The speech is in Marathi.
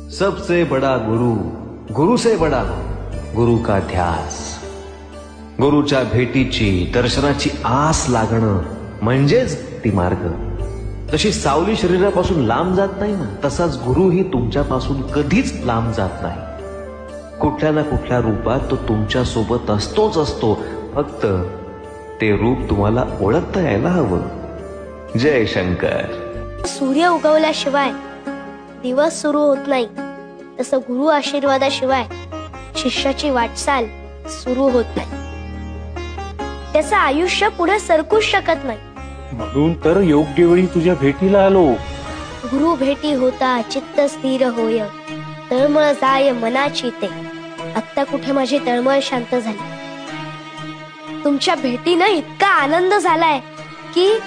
सबसे बड़ा गुरु, गुरु से बड़ा गुरु का ध्यास. गुरुच्या भेटीची दर्शनाची आस लागणं म्हणजेच ती मार्ग. जशी सावली शरीरापासून लांब जात नाही ना, तसाच गुरुही तुमच्यापासून कधीच लांब जात नाही. कुठल्या ना कुठल्या रूपात तो तुमच्या सोबत असतोच असतो. फक्त ते रूप तुम्हाला ओळखता यायला हवं. जय शंकर. सूर्य उगवल्याशिवाय दिवस सुरू होत नाही, तसं गुरु आशीर्वादाशिवाय शिष्याची वाटचाल सुरू होत नाही. त्याचं आयुष्य पुढे सरकूच शकत नाही. म्हणून तर योग्य वेळी तुझ्या भेटीला आलो. गुरु भेटी होता चित्त स्थिर होय, तळमळ जाय मनाची ते. आत्ता कुठे माझी तळमळ शांत झाली. तुमच्या भेटीनं इतका आनंद झालाय की